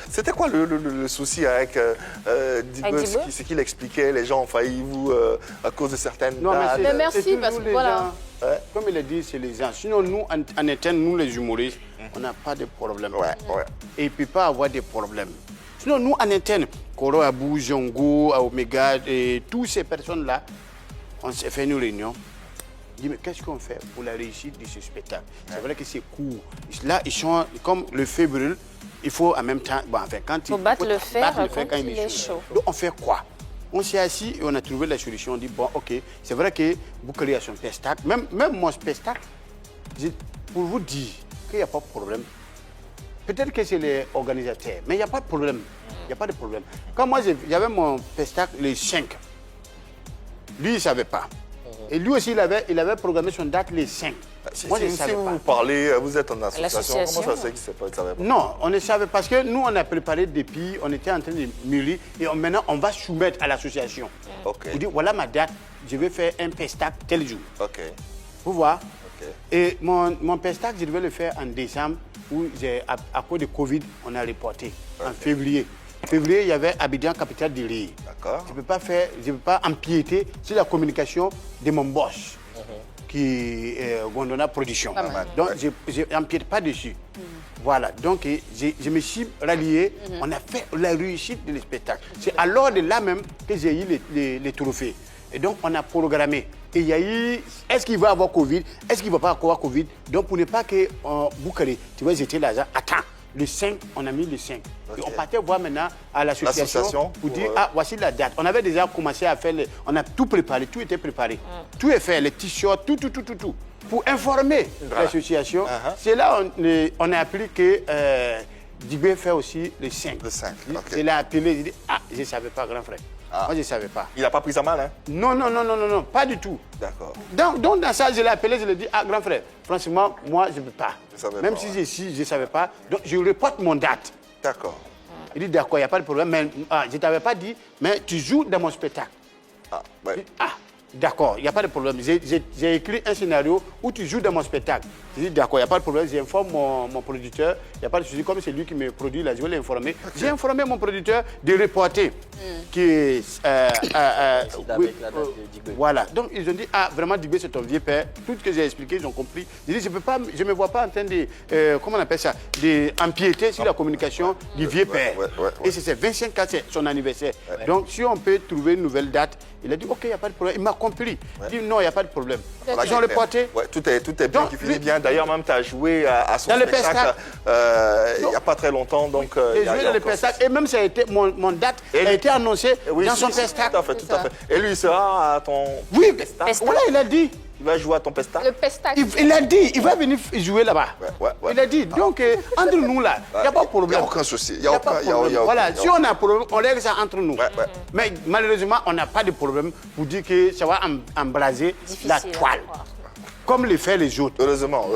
C'était quoi le souci avec Dibeu, ce qu'il expliquait, les gens ont failli vous à cause de certaines dates. Mais merci parce que voilà. Comme il a dit, c'est les gens. Sinon, nous, en interne, nous les humoristes, on n'a pas de problème. Et il ne peut pas avoir de problème. Sinon, nous, en interne, Koro, Abou, Jongo, Omega, et toutes ces personnes-là, on s'est fait une réunion. On dit, mais qu'est-ce qu'on fait pour la réussite de ce spectacle? C'est vrai que c'est court. Là, ils sont comme le feu brûle. Il faut en même temps, quand il faut battre le fer quand il est chaud. Donc, on fait quoi? On s'est assis et on a trouvé la solution. On dit, bon, OK, c'est vrai que Boukari a son spectacle. Même mon spectacle, pour vous dire qu'il n'y a pas de problème. Peut-être que c'est les organisateurs, mais il n'y a pas de problème. Il n'y a pas de problème. Quand moi, j'avais mon spectacle les 5, lui, il ne savait pas. Et lui aussi, il avait programmé son date les 5. Moi, je ne savais pas. Vous parlez, vous êtes en association, comment ça se fait qu'il ne savait pas? Non, on ne savait pas parce que nous, on a préparé depuis, on était en train de mûrir et maintenant, on va soumettre à l'association. Vous dites, voilà ma date, je vais faire un spectacle tel jour. Vous voyez? Et mon spectacle, je devais le faire en décembre, où à cause de Covid, on a reporté en février. En février, il y avait Abidjan, capitale de l'île. Je ne peux pas empiéter sur la communication de mon boss, qui est Gondona Production. Donc, je n'empiète pas dessus. Voilà, donc je me suis rallié, on a fait la réussite de spectacle. C'est alors de là même que j'ai eu les trophées. Et donc, on a programmé. Et il y a eu, est-ce qu'il va avoir Covid? Est-ce qu'il ne va pas avoir Covid? Donc, pour ne pas que Boukari, tu vois, j'étais là, attends, le 5, on a mis le 5. Et on partait voir maintenant à l'association pour dire, ah, voici la date. On avait déjà commencé à faire, on a tout préparé, tout était préparé. Tout est fait, les t-shirts, tout. Pour informer l'association, c'est là on a appris que Dibé fait aussi le 5. Le 5, Il a appelé, il dit, ah, je ne savais pas, grand frère. Moi, je ne savais pas. Il n'a pas pris ça mal, hein? Non, pas du tout. D'accord. Donc, dans ça, je l'ai appelé, je lui ai dit, ah, grand frère, franchement, moi, je ne peux pas. Même si je ne savais pas, donc je reporte mon date. D'accord. Il dit, d'accord, il n'y a pas de problème, mais je ne t'avais pas dit, mais tu joues dans mon spectacle. D'accord, il n'y a pas de problème. J'ai écrit un scénario où tu joues dans mon spectacle. Je dis, d'accord, il n'y a pas de problème. J'informe mon producteur. Il n'y a pas de souci. Comme c'est lui qui me produit, là, je vais l'informer. J'ai informé mon producteur de reporter. Voilà. Donc, ils ont dit, ah, vraiment, Dibé, c'est ton vieux père. Tout ce que j'ai expliqué, ils ont compris. J'ai dit, je ne me vois pas en train de, comment on appelle ça, d'empiéter sur la communication du vieux père. Et c'est 25 ans, c'est son anniversaire. Donc, si on peut trouver une nouvelle date, il a dit, OK, il n'y a pas de problème. Il m'a compris. Il dit, non, il n'y a pas de problème. Ils ont reporté. Tout est bien, qui finit bien. D'ailleurs, même tu as joué à son spectacle il n'y a pas très longtemps. Donc, j'ai joué dans le spectacle. Et même, ça a été, mon date a été annoncée dans son spectacle. Tout à fait. Et lui, il sera à ton spectacle. Voilà, il a dit. Il va jouer à ton spectacle. Le spectacle. Il a dit, il va venir jouer là-bas. Il a dit, donc, entre nous là, il n'y a pas de problème. Il n'y a aucun souci. Voilà, si on a un problème, on règle ça entre nous. Mais malheureusement, on n'a pas de problème pour dire que ça va embraser la toile. Comme le fait les autres. Heureusement.